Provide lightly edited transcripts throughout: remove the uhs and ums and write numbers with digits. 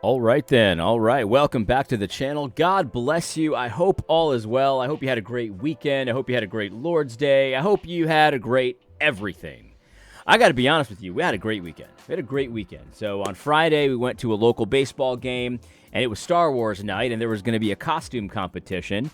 All right then. All right. Welcome back to the channel. God bless you. I hope all is well. I hope you had a great weekend. I hope you had a great Lord's Day. I hope you had a great everything. I got to be honest with you. We had a great weekend. We had a great weekend. So on Friday, we went to a local baseball game, and it was Star Wars night, and there was going to be a costume competition.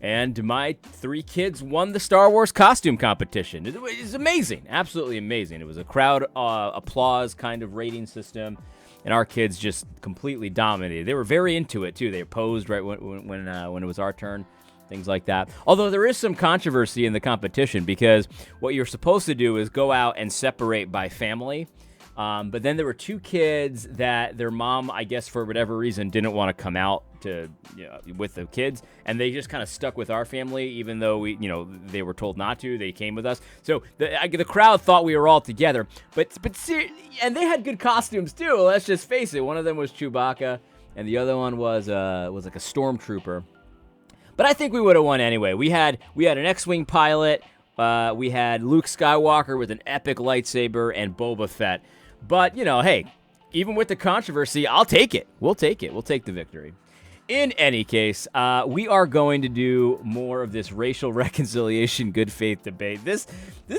And my 3 kids won the Star Wars costume competition. It was amazing. Absolutely amazing. It was a crowd applause kind of rating system. And our kids just completely dominated. They were very into it, too. They posed right when it was our turn, things like that. Although there is some controversy in the competition because what you're supposed to do is go out and separate by family. But then there were 2 kids that their mom, I guess for whatever reason, didn't want to come out with the kids, and they just kind of stuck with our family, even though they were told not to. They came with us, so the crowd thought we were all together. And they had good costumes too. Let's just face it. One of them was Chewbacca, and the other one was like a stormtrooper. But I think we would have won anyway. We had an X-wing pilot. We had Luke Skywalker with an epic lightsaber and Boba Fett. But, hey, even with the controversy, I'll take it. We'll take it. We'll take the victory. In any case, we are going to do more of this racial reconciliation good faith debate. This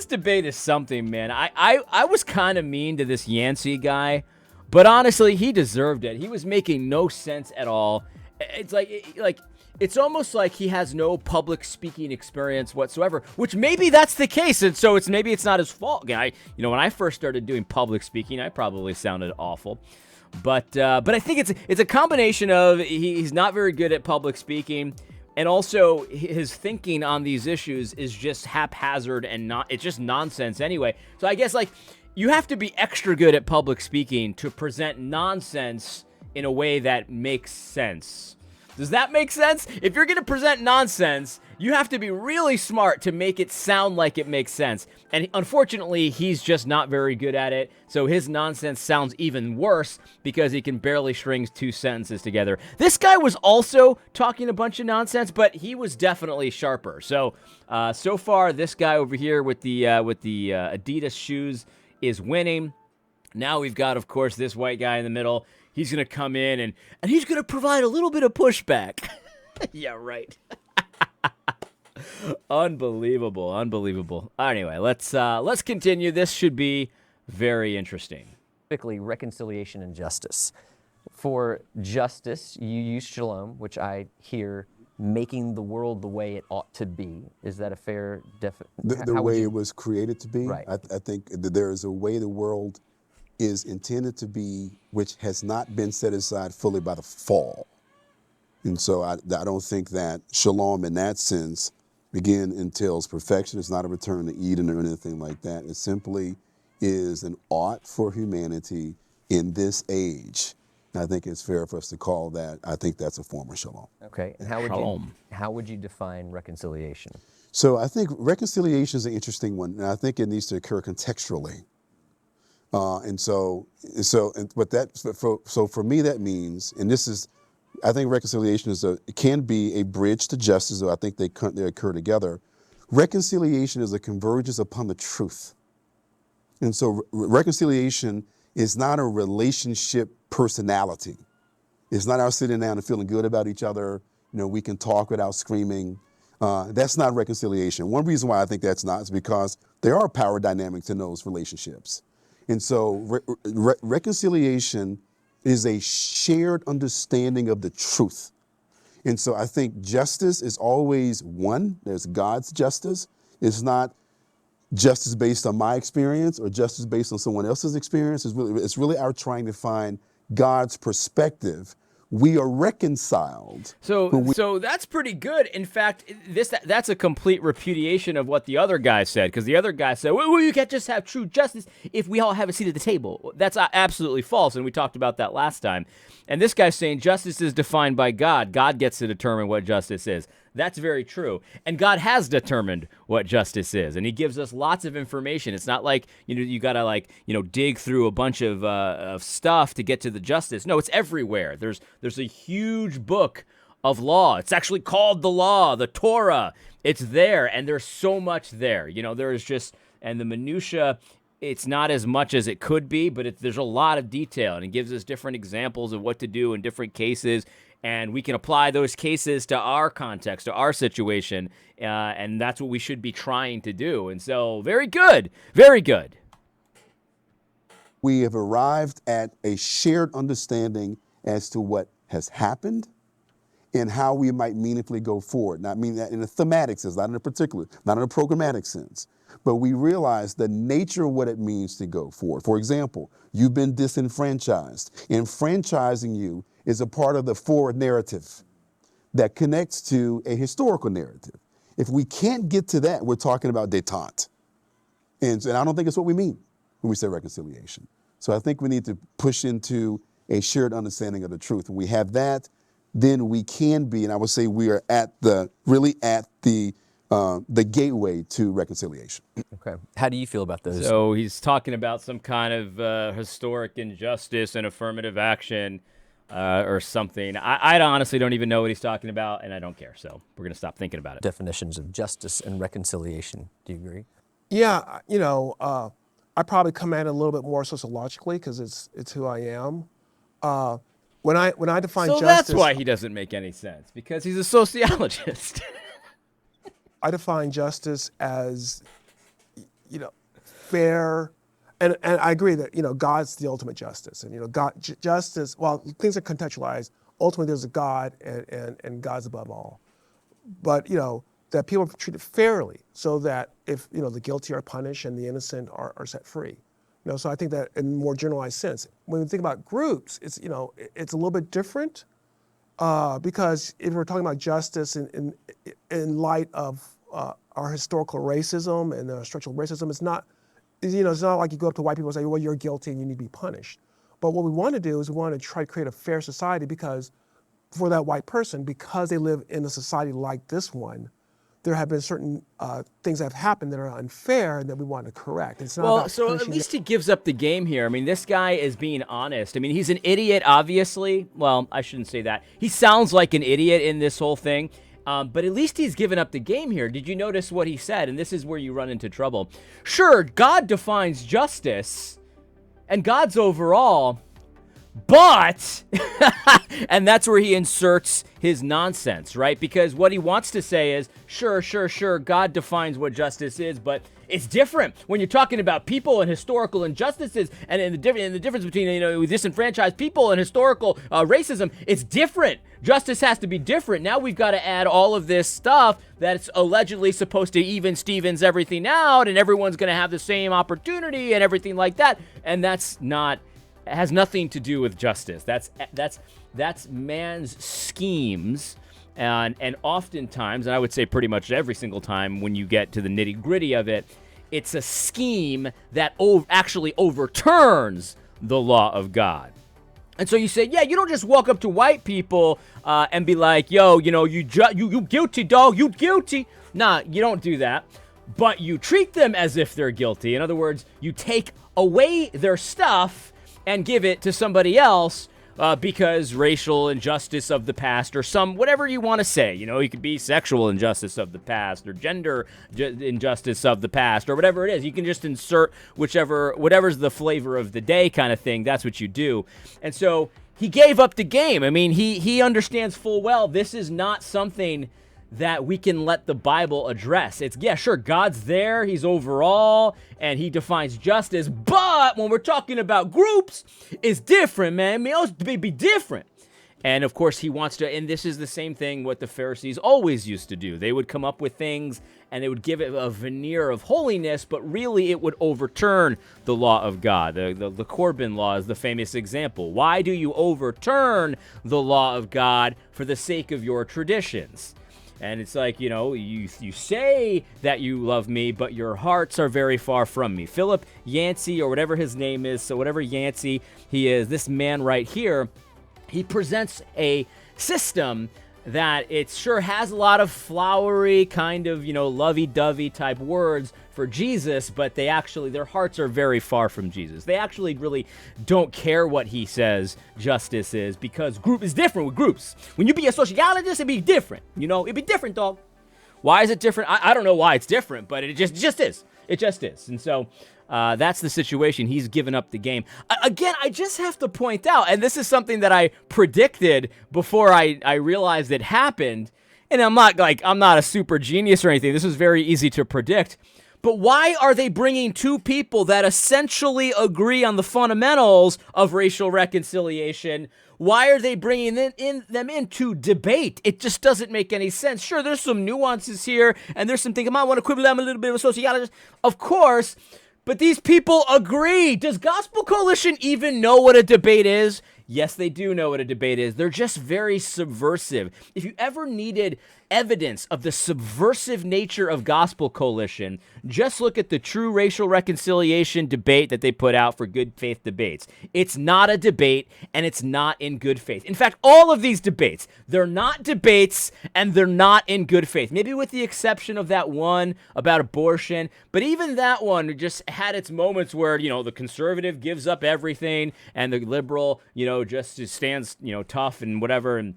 debate is something, man. I was kind of mean to this Yancey guy, but honestly, he deserved it. He was making no sense at all. It's like it's almost like he has no public speaking experience whatsoever, which maybe that's the case, and so maybe it's not his fault. When I first started doing public speaking, I probably sounded awful, but I think it's a combination of he's not very good at public speaking, and also his thinking on these issues is just haphazard and it's just nonsense anyway. So I guess you have to be extra good at public speaking to present nonsense in a way that makes sense. Does that make sense? If you're going to present nonsense, you have to be really smart to make it sound like it makes sense. And unfortunately, he's just not very good at it. So his nonsense sounds even worse because he can barely string 2 sentences together. This guy was also talking a bunch of nonsense, but he was definitely sharper. So far, this guy over here with the Adidas shoes is winning. Now we've got, of course, this white guy in the middle. He's going to come in and he's going to provide a little bit of pushback. Yeah, right. Unbelievable. Anyway, let's continue. This should be very interesting. Typically, reconciliation and justice. For justice, you use shalom, which I hear making the world the way it ought to be. Is that a fair definition? The way it was created to be? Right. I think that there is a way the world is intended to be, which has not been set aside fully by the fall. And so I don't think that shalom in that sense, again, entails perfection. It's not a return to Eden or anything like that. It simply is an ought for humanity in this age. And I think it's fair for us to call that. I think that's a form of shalom. Okay, and how would you define reconciliation? So I think reconciliation is an interesting one, and I think it needs to occur contextually. For me that means, and this is, I think reconciliation it can be a bridge to justice, or I think they occur together. Reconciliation is a convergence upon the truth. And so reconciliation is not a relationship personality. It's not our sitting down and feeling good about each other. We can talk without screaming. That's not reconciliation. One reason why I think that's not is because there are power dynamics in those relationships. And so reconciliation is a shared understanding of the truth. And so I think justice is always one. There's God's justice. It's not justice based on my experience or justice based on someone else's experience. It's really our trying to find God's perspective. We are reconciled. So that's pretty good. In fact, that's a complete repudiation of what the other guy said, because the other guy said, well, you can't just have true justice if we all have a seat at the table. That's absolutely false, and we talked about that last time. And this guy's saying justice is defined by God. God gets to determine what justice is. That's very true. And God has determined what justice is, and he gives us lots of information. It's not like, you got to dig through a bunch of stuff to get to the justice. No, it's everywhere. There's a huge book of law. It's actually called the law, the Torah. It's there, and there's so much there. There's just, and the minutia it's not as much as it could be, but there's a lot of detail, and it gives us different examples of what to do in different cases, and we can apply those cases to our context, to our situation, and that's what we should be trying to do. And so, very good, very good. We have arrived at a shared understanding as to what has happened and how we might meaningfully go forward. Not mean that in a thematic sense, not in a particular, not in a programmatic sense, but we realize the nature of what it means to go forward. For example, you've been disenfranchised. Enfranchising you is a part of the forward narrative that connects to a historical narrative. If we can't get to that, we're talking about détente. And I don't think it's what we mean when we say reconciliation. So I think we need to push into a shared understanding of the truth. When we have that, then we can be, and I would say we are really at the gateway to reconciliation. Okay. How do you feel about those? So he's talking about some kind of historic injustice and affirmative action or something. I honestly don't even know what he's talking about, and I don't care. So we're going to stop thinking about it. Definitions of justice and reconciliation. Do you agree? Yeah, I probably come at it a little bit more sociologically because it's who I am. When I define So justice, that's why he doesn't make any sense, because he's a sociologist. I define justice as, fair, and I agree that God's the ultimate justice, and justice. While things are contextualized, ultimately there's a God, and God's above all. But that people are treated fairly, so that if the guilty are punished and the innocent are set free. So I think that in a more generalized sense, when we think about groups, it's it's a little bit different because if we're talking about justice in light of our historical racism and structural racism, it's not like you go up to white people and say, well, you're guilty and you need to be punished. But what we want to do is we want to try to create a fair society because for that white person, because they live in a society like this one, there have been certain things that have happened that are unfair and that we want to correct. It's not about so at punishing least he gives up the game here. I mean, this guy is being honest. I mean, he's an idiot, obviously. Well, I shouldn't say that. He sounds like an idiot in this whole thing, but at least he's given up the game here. Did you notice what he said? And this is where you run into trouble. Sure, God defines justice, and God's overall, but, and that's where he inserts his nonsense, right? Because what he wants to say is, sure, God defines what justice is, but it's different when you're talking about people and historical injustices, and in the difference between disenfranchised people and historical racism. It's different. Justice has to be different. Now we've got to add all of this stuff that's allegedly supposed to even Stevens everything out, and everyone's going to have the same opportunity and everything like that, and that's not. It has nothing to do with justice. That's man's schemes, and oftentimes, and I would say pretty much every single time when you get to the nitty-gritty of it, it's a scheme that actually overturns the law of God. And so you say, yeah, you don't just walk up to white people and be like, yo, you guilty, dog, you guilty. Nah, you don't do that. But you treat them as if they're guilty. In other words, you take away their stuff and give it to somebody else because racial injustice of the past or whatever you want to say. It could be sexual injustice of the past or gender injustice of the past or whatever it is. You can just insert whatever's the flavor of the day kind of thing. That's what you do. And so he gave up the game. I mean, he understands full well this is not something that we can let the Bible address. It's, yeah, sure, God's there, he's overall, and he defines justice, but when we're talking about groups, it's different, man. It may be different. And of course, he wants to, and this is the same thing what the Pharisees always used to do. They would come up with things, and they would give it a veneer of holiness, but really it would overturn the law of God. The Corbin law is the famous example. Why do you overturn the law of God for the sake of your traditions? And it's like, you say that you love me, but your hearts are very far from me. Philip Yancey, or whatever his name is, so whatever Yancey he is, this man right here, he presents a system that it sure has a lot of flowery kind of, lovey-dovey type words for Jesus, but their hearts are very far from Jesus. They actually really don't care what he says justice is, because group is different with groups. When you be a sociologist, it'd be different. It'd be different, dog. Why is it different? I don't know why it's different, but it just is. It just is. And so That's the situation. He's given up the game. Again, I just have to point out, and this is something that I predicted before I realized it happened, and I'm not a super genius or anything. This was very easy to predict. But why are they bringing two people that essentially agree on the fundamentals of racial reconciliation? Why are they bringing them in to debate? It just doesn't make any sense. Sure, there's some nuances here, and there's some things. I might want to quibble. I'm a little bit of a sociologist, of course, but these people agree. Does Gospel Coalition even know what a debate is? Yes, they do know what a debate is. They're just very subversive. If you ever needed evidence of the subversive nature of Gospel Coalition, just look at the true racial reconciliation debate that they put out for good faith debates. It's not a debate, and it's not in good faith. In fact, all of these debates, they're not debates, and they're not in good faith. Maybe with the exception of that one about abortion, but even that one just had its moments where, the conservative gives up everything, and the liberal, just stands, tough and whatever, and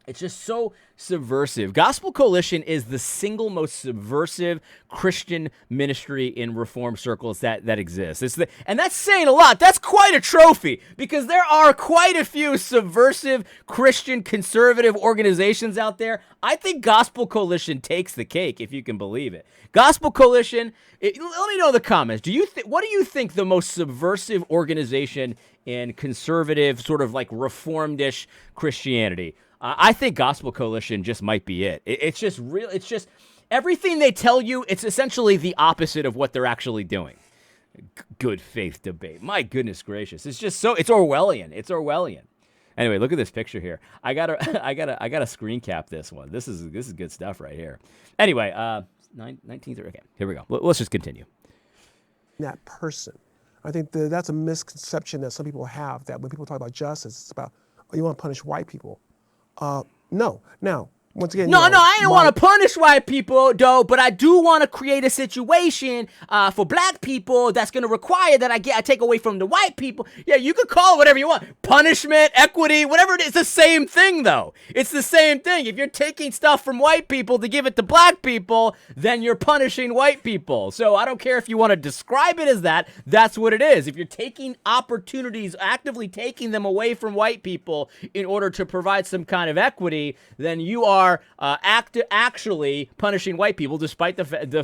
it's just so subversive. Gospel Coalition is the single most subversive Christian ministry in reform circles that exists. And that's saying a lot. That's quite a trophy, because there are quite a few subversive Christian conservative organizations out there. I think Gospel Coalition takes the cake, if you can believe it. Gospel Coalition, let me know in the comments. What do you think the most subversive organization in conservative, sort of like reformed-ish Christianity? I think Gospel Coalition just might be it. It's just real. It's just everything they tell you. It's essentially the opposite of what they're actually doing. Good faith debate. My goodness gracious. It's just it's Orwellian. It's Orwellian. Anyway, look at this picture here. I gotta screen cap this one. This is good stuff right here. Anyway, 19th. Okay, here we go. Let's just continue. That person. I think that's a misconception that some people have, that when people talk about justice, it's about, you want to punish white people. No. Now, once again, I don't want to punish white people, though, but I do want to create a situation for black people that's going to require that I take away from the white people. Yeah, you could call it whatever you want. Punishment, equity, whatever it is. It's the same thing, though. It's the same thing. If you're taking stuff from white people to give it to black people, then you're punishing white people. So I don't care if you want to describe it as that. That's what it is. If you're taking opportunities, actively taking them away from white people in order to provide some kind of equity, then you are actually punishing white people, despite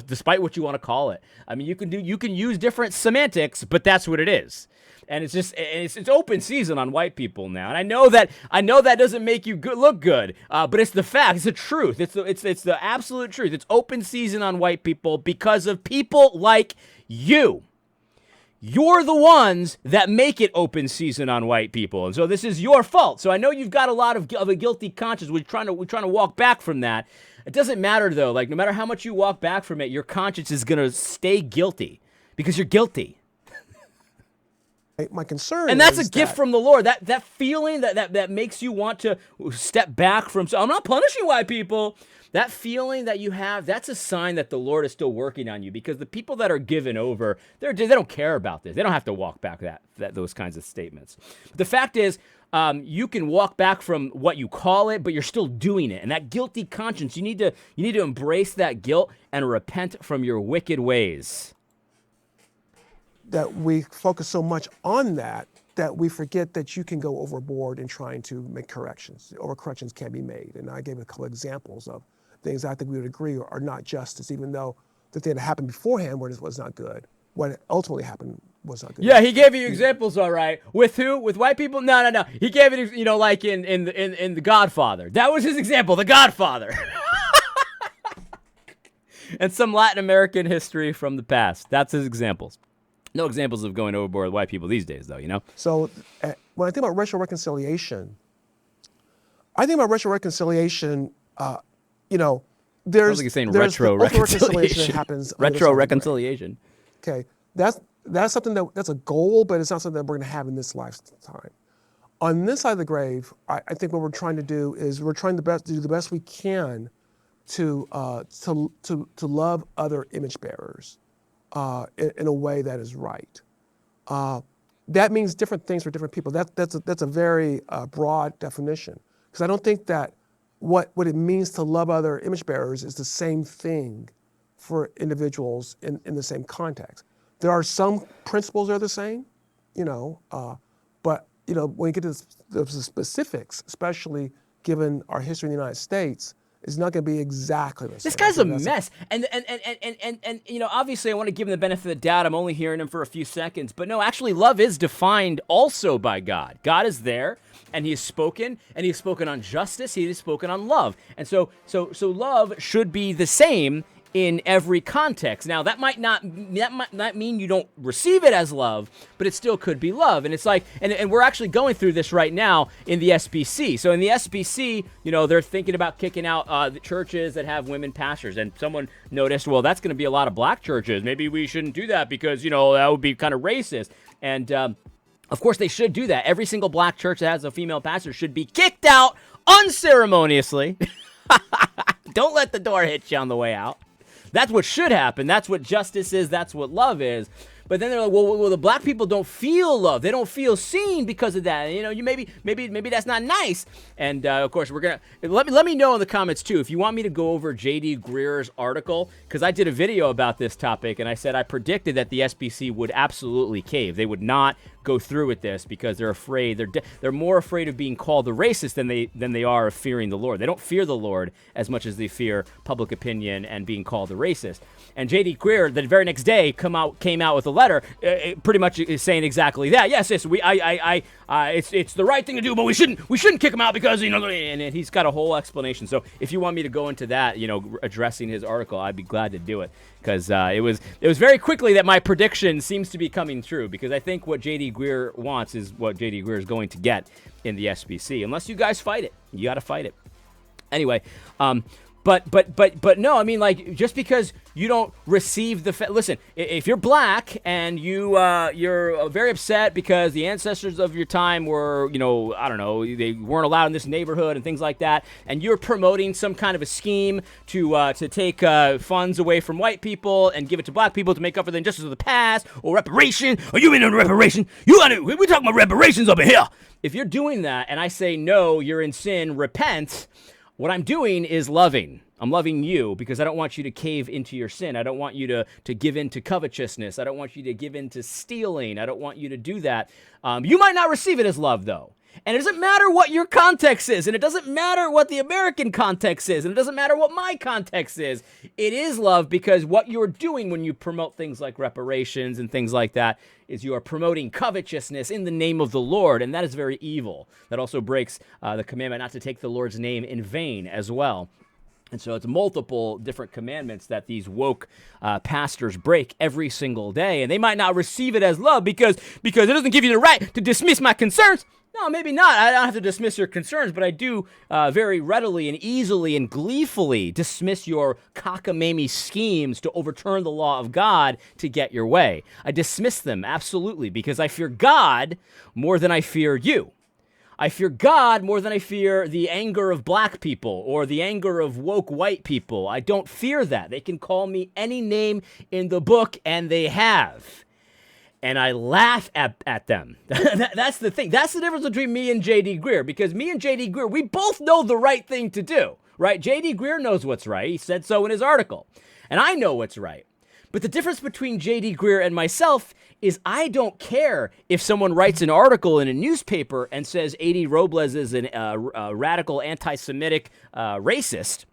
despite what you want to call it. I mean, you can use different semantics, but that's what it is. And it's open season on white people now. And I know that doesn't make you look good, but it's the fact. It's the truth. It's the absolute truth. It's open season on white people because of people like you. You're the ones that make it open season on white people, and so this is your fault. So I know you've got a lot of a guilty conscience. We're trying to walk back from that. It doesn't matter though. Like, no matter how much you walk back from it, your conscience is gonna stay guilty because you're guilty. My concern, and that's a gift from the Lord. That feeling that makes you want to step back from. So I'm not punishing white people. That feeling that you have, that's a sign that the Lord is still working on you, because the people that are given over, they don't care about this. They don't have to walk back those kinds of statements. But the fact is, you can walk back from what you call it, but you're still doing it. And that guilty conscience, you need to embrace that guilt and repent from your wicked ways. That we focus so much on that we forget that you can go overboard in trying to make corrections. Overcorrections can be made. And I gave a couple of examples of things I think we would agree are not justice, even though the thing that happened beforehand was not good. What ultimately happened was not good. Yeah, he gave you examples, all right. With who? With white people? No. He gave it, like in The Godfather. That was his example, The Godfather. And some Latin American history from the past. That's his examples. No examples of going overboard with white people these days, though, So when I think about racial reconciliation, there's... I was like saying retro reconciliation. That happens retro reconciliation. Okay, that's something that's a goal, but it's not something that we're going to have in this lifetime. On this side of the grave, I think what we're trying to do is we're trying to do the best we can to love other image bearers in a way that is right. That means different things for different people. That's a very broad definition, because I don't think that what it means to love other image bearers is the same thing for individuals in the same context. There are some principles that are the same, but when you get to the specifics, especially given our history in the United States, it's not going to be exactly the same. This guy's a mess. And obviously I want to give him the benefit of the doubt. I'm only hearing him for a few seconds. But no, actually, love is defined also by God. God is there, and he has spoken on justice. He has spoken on love. And so love should be the same in every context. Now, that might not mean you don't receive it as love, but it still could be love. And it's like, and we're actually going through this right now in the SBC. So in the SBC, they're thinking about kicking out the churches that have women pastors. And someone noticed, well, that's going to be a lot of black churches. Maybe we shouldn't do that because, that would be kind of racist. And of course, they should do that. Every single black church that has a female pastor should be kicked out unceremoniously. Don't let the door hit you on the way out. That's what should happen. That's what justice is. That's what love is. But then they're like, well, the black people don't feel love. They don't feel seen because of that. You maybe that's not nice. And of course, we're gonna let me know in the comments too if you want me to go over J.D. Greer's article, because I did a video about this topic and I said I predicted that the SBC would absolutely cave. They would not go through with this because they're afraid. They're more afraid of being called a racist than they are of fearing the Lord. They don't fear the Lord as much as they fear public opinion and being called a racist. And J.D. Greer, the very next day, came out with a letter, pretty much is saying exactly that. Yes, it's the right thing to do, but we shouldn't kick him out because and he's got a whole explanation. So if you want me to go into that, addressing his article, I'd be glad to do it, because it was very quickly that my prediction seems to be coming true, because I think what J.D. Greer wants is what J.D. Greer is going to get in the SBC, unless you guys fight it. You got to fight it. Anyway, But no, I mean, like, just because you don't receive listen, if you're black and you're very upset because the ancestors of your time were, I don't know, they weren't allowed in this neighborhood and things like that, and you're promoting some kind of a scheme to take funds away from white people and give it to black people to make up for the injustice of the past, or reparation, or you mean on reparation? We're talking about reparations over here. If you're doing that and I say, no, you're in sin, repent, what I'm doing is loving. I'm loving you because I don't want you to cave into your sin. I don't want you to give in to covetousness. I don't want you to give in to stealing. I don't want you to do that. You might not receive it as love, though. And it doesn't matter what your context is, and it doesn't matter what the American context is, and it doesn't matter what my context is. It is love, because what you're doing when you promote things like reparations and things like that is you are promoting covetousness in the name of the Lord, and that is very evil. That also breaks the commandment not to take the Lord's name in vain as well. And so it's multiple different commandments that these woke pastors break every single day, and they might not receive it as love because it doesn't give you the right to dismiss my concerns. No, maybe not. I don't have to dismiss your concerns, but I do very readily and easily and gleefully dismiss your cockamamie schemes to overturn the law of God to get your way. I dismiss them, absolutely, because I fear God more than I fear you. I fear God more than I fear the anger of black people or the anger of woke white people. I don't fear that. They can call me any name in the book, and they have. And I laugh at them. That's the thing. That's the difference between me and J.D. Greer, because me and J.D. Greer, we both know the right thing to do, right? J.D. Greer knows what's right. He said so in his article. And I know what's right. But the difference between J.D. Greer and myself is I don't care if someone writes an article in a newspaper and says A.D. Robles is a radical anti-Semitic racist.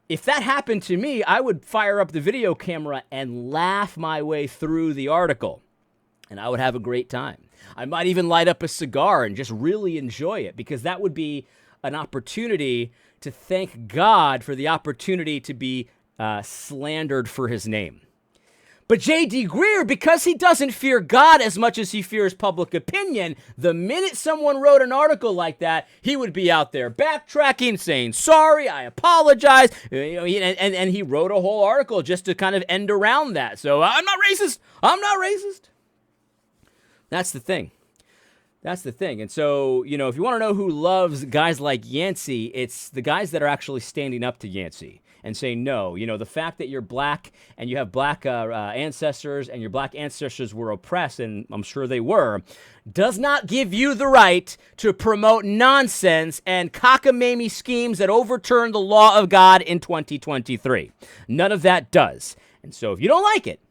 If that happened to me, I would fire up the video camera and laugh my way through the article. And I would have a great time. I might even light up a cigar and just really enjoy it, because that would be an opportunity to thank God for the opportunity to be slandered for his name. But J.D. Greer, because he doesn't fear God as much as he fears public opinion, the minute someone wrote an article like that, he would be out there backtracking, saying, sorry, I apologize. And he wrote a whole article just to kind of end around that. So I'm not racist. I'm not racist. That's the thing. That's the thing. And so, if you want to know who loves guys like Yancey, it's the guys that are actually standing up to Yancey and saying, no, the fact that you're black and you have black ancestors and your black ancestors were oppressed, and I'm sure they were, does not give you the right to promote nonsense and cockamamie schemes that overturn the law of God in 2023. None of that does. And so if you don't like it,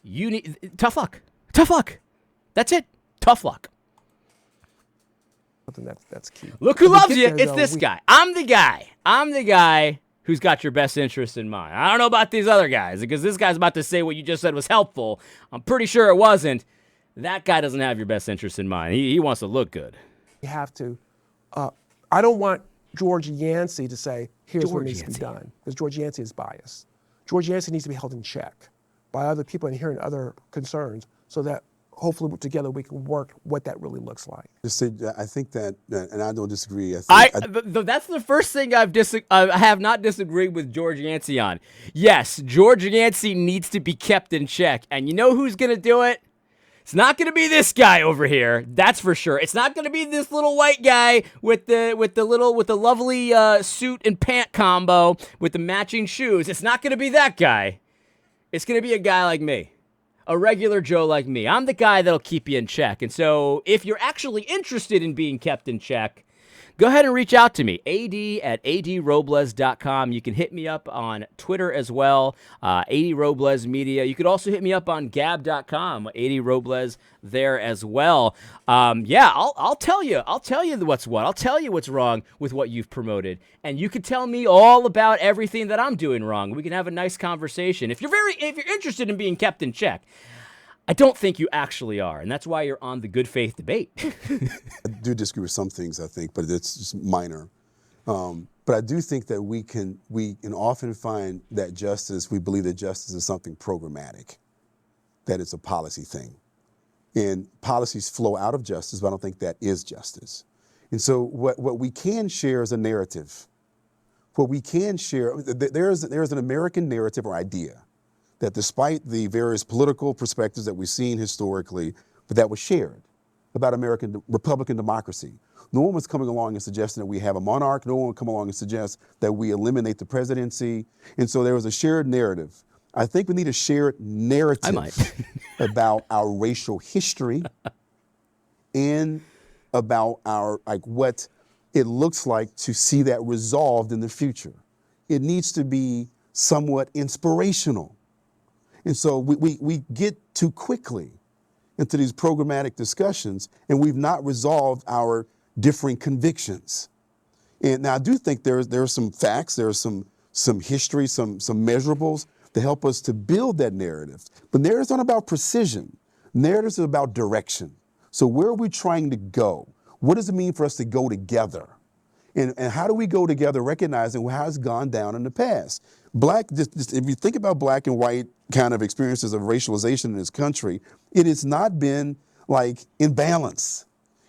you need tough luck. Tough luck. That's it. Tough luck. Something that's key. Look who When we loves get you. there, It's though, this guy. I'm the guy who's got your best interest in mind. I don't know about these other guys because this guy's about to say what you just said was helpful. I'm pretty sure it wasn't. That guy doesn't have your best interest in mind. He wants to look good. We have to. I don't want George Yancey to say, here's what needs to be done, because George Yancey is biased. George Yancey needs to be held in check by other people and hearing other concerns so that hopefully together we can work what that really looks like. I think that, and I don't disagree. That's the first thing I have not disagreed with George Yancey on. Yes, George Yancey needs to be kept in check, and you know who's going to do it? It's not going to be this guy over here. That's for sure. It's not going to be this little white guy with the lovely suit and pant combo with the matching shoes. It's not going to be that guy. It's going to be a guy like me. A regular Joe like me. I'm the guy that'll keep you in check. And so if you're actually interested in being kept in check, go ahead and reach out to me, ad@adrobles.com. You can hit me up on Twitter as well, ADRobles Media. You could also hit me up on gab.com, ADRobles there as well. I'll tell you what's what. I'll tell you what's wrong with what you've promoted. And you can tell me all about everything that I'm doing wrong. We can have a nice conversation. If you're interested in being kept in check, I don't think you actually are, and that's why you're on the good faith debate. I do disagree with some things, I think, but it's just minor. But I do think that we can often find that we believe that justice is something programmatic, that it's a policy thing. And policies flow out of justice, but I don't think that is justice. And so what we can share is a narrative. What we can share, there's an American narrative or idea that despite the various political perspectives that we've seen historically, but that was shared about American Republican democracy. No one was coming along and suggesting that we have a monarch. No one would come along and suggest that we eliminate the presidency. And so there was a shared narrative. I think we need a shared narrative about our racial history and about what it looks like to see that resolved in the future. It needs to be somewhat inspirational. And so we get too quickly into these programmatic discussions, and we've not resolved our differing convictions. And now I do think there are some facts, there are some history, some measurables to help us to build that narrative. But narratives aren't about precision. Narratives are about direction. So where are we trying to go? What does it mean for us to go together? And how do we go together recognizing how it's gone down in the past? If you think about black and white kind of experiences of racialization in this country, it has not been like in balance.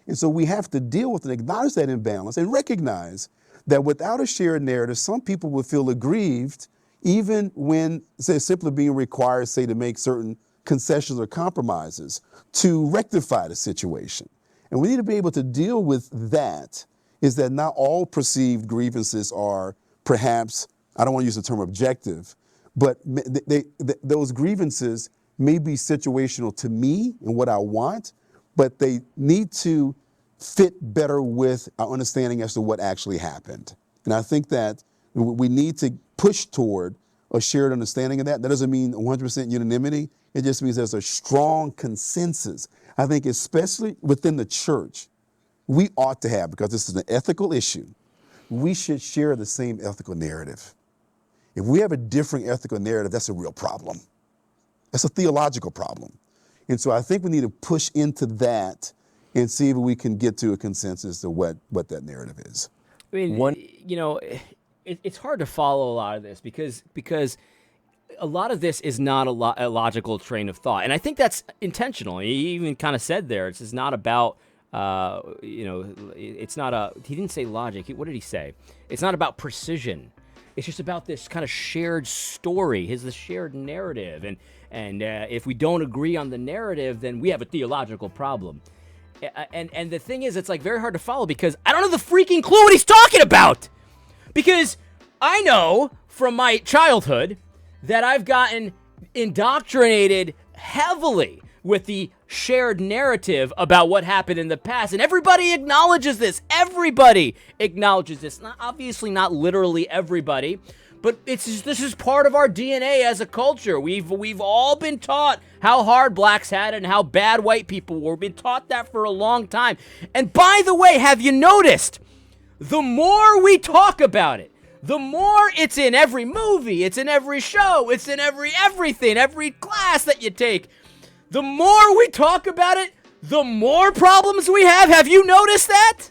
And so we have to deal with and acknowledge that imbalance and recognize that without a shared narrative, some people would feel aggrieved even when, say, simply being required, say, to make certain concessions or compromises to rectify the situation. And we need to be able to deal with that, is that not all perceived grievances are perhaps, I don't want to use the term objective, but those grievances may be situational to me and what I want, but they need to fit better with our understanding as to what actually happened. And I think that we need to push toward a shared understanding of that. That doesn't mean 100% unanimity. It just means there's a strong consensus. I think especially within the church, we ought to have, because this is an ethical issue, we should share the same ethical narrative. If we have a different ethical narrative, that's a real problem. That's a theological problem. And so I think we need to push into that and see if we can get to a consensus of what that narrative is. I mean, it's hard to follow a lot of this because a lot of this is not a logical train of thought. And I think that's intentional. He even kind of said there, it's not about, it's not he didn't say logic. What did he say? It's not about precision. It's just about this kind of shared story, the shared narrative. And if we don't agree on the narrative, then we have a theological problem. And the thing is, it's like very hard to follow because I don't have the freaking clue what he's talking about. Because I know from my childhood that I've gotten indoctrinated heavily with the shared narrative about what happened in the past. And everybody acknowledges this. Everybody acknowledges this. Obviously not literally everybody, But this is part of our DNA as a culture. We've all been taught how hard blacks had it and how bad white people were. We've been taught that for a long time. And by the way, have you noticed, the more we talk about it, the more it's in every movie, it's in every show, it's in everything, every class that you take. The more we talk about it, the more problems we have. Have you noticed that?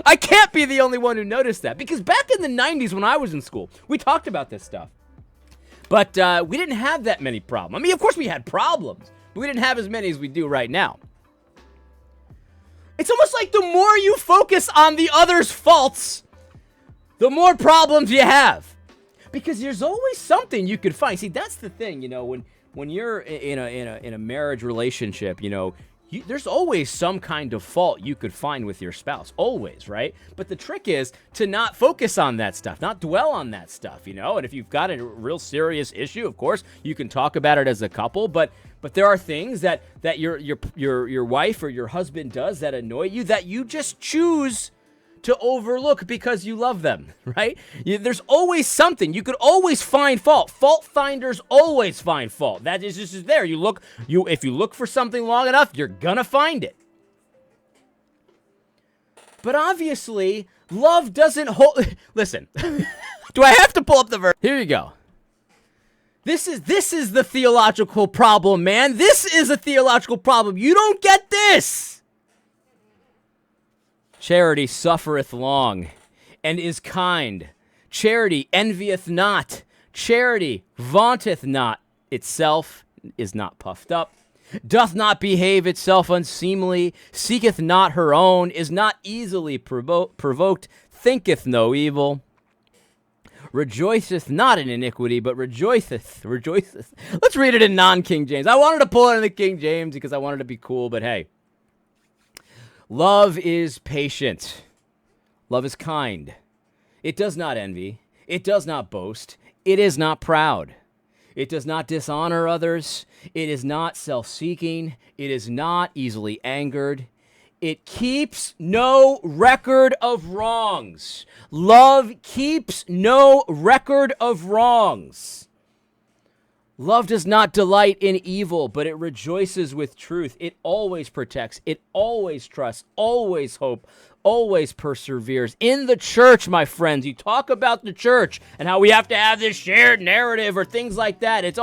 I can't be the only one who noticed that, because back in the 90s when I was in school, we talked about this stuff. But we didn't have that many problems. I mean, of course we had problems, but we didn't have as many as we do right now. It's almost like the more you focus on the other's faults, the more problems you have. Because there's always something you could find. See, that's the thing, you know, when you're in a marriage relationship, you know, there's always some kind of fault you could find with your spouse, always, right? But the trick is to not focus on that stuff, not dwell on that stuff, you know? And if you've got a real serious issue, of course, you can talk about it as a couple, but there are things that your wife or your husband does that annoy you that you just choose to overlook because you love them, right? There's always something. You could always find fault. Fault finders always find fault. That is just there. If you look for something long enough, you're gonna find it. But obviously, love doesn't hold. Listen, do I have to pull up the verse? Here you go. This is the theological problem, man. This is a theological problem. You don't get this. Charity suffereth long, and is kind. Charity envieth not. Charity vaunteth not itself, is not puffed up, doth not behave itself unseemly, seeketh not her own, is not easily provoked, thinketh no evil, rejoiceth not in iniquity, but rejoiceth. Let's read it in non-King James. I wanted to pull it in the King James because I wanted to be cool, but hey. Love is patient. Love is kind. It does not envy. It does not boast. It is not proud. It does not dishonor others. It is not self-seeking. It is not easily angered. It keeps no record of wrongs. Love keeps no record of wrongs. Love does not delight in evil, but it rejoices with truth. It always protects. It always trusts, always hopes, always perseveres. In the church, my friends, you talk about the church and how we have to have this shared narrative or things like that. It's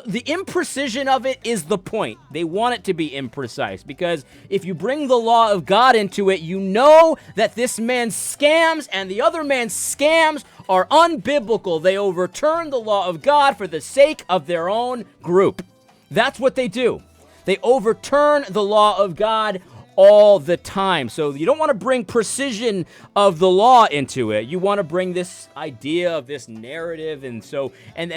the imprecision of it is the point. They want it to be imprecise because if you bring the law of God into it, you know that this man's scams and the other man's scams are unbiblical. They overturn the law of God for the sake of their own group. That's what they do. They overturn the law of God all the time. So you don't want to bring precision of the law into it. You want to bring this idea of this narrative. And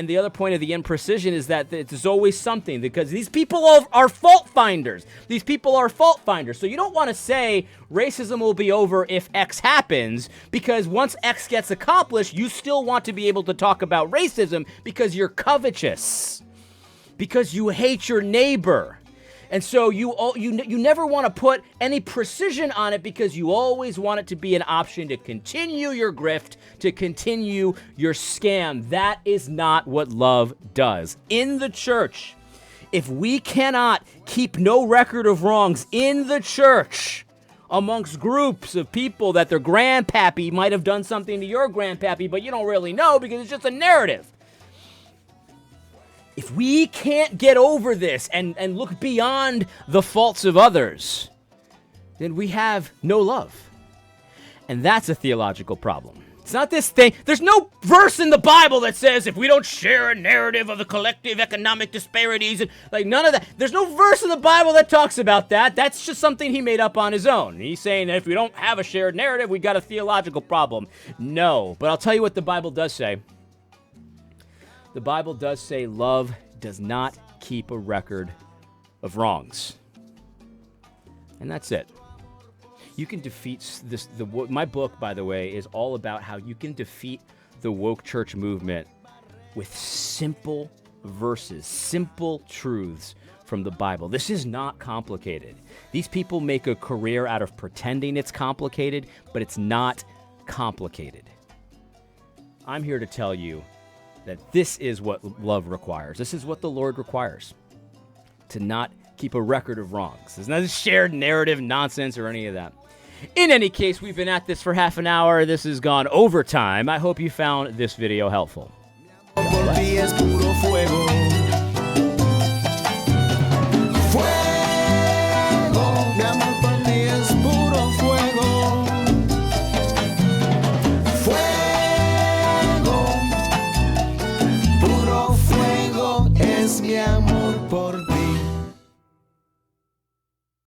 the other point of the imprecision is that there's always something because these people are fault finders. These people are fault finders. So you don't want to say racism will be over if X happens because once X gets accomplished, you still want to be able to talk about racism because you're covetous, because you hate your neighbor. And so you never want to put any precision on it because you always want it to be an option to continue your grift, to continue your scam. That is not what love does. In the church, if we cannot keep no record of wrongs in the church amongst groups of people that their grandpappy might have done something to your grandpappy, but you don't really know because it's just a narrative. If we can't get over this and look beyond the faults of others, then we have no love. And that's a theological problem. It's not this thing. There's no verse in the Bible that says if we don't share a narrative of the collective economic disparities and like none of that. There's no verse in the Bible that talks about that. That's just something he made up on his own. He's saying that if we don't have a shared narrative, we got a theological problem. No, but I'll tell you what the Bible does say. The Bible does say love does not keep a record of wrongs. And that's it. You can defeat this. My book, by the way, is all about how you can defeat the woke church movement with simple verses, simple truths from the Bible. This is not complicated. These people make a career out of pretending it's complicated, but it's not complicated. I'm here to tell you that this is what love requires. This is what the Lord requires. To not keep a record of wrongs. There's not shared narrative nonsense or any of that. In any case, we've been at this for half an hour. This has gone overtime. I hope you found this video helpful. Por ti es puro fuego. Fuego, mi amor por ti es puro fuego. Fuego, puro fuego es mi amor.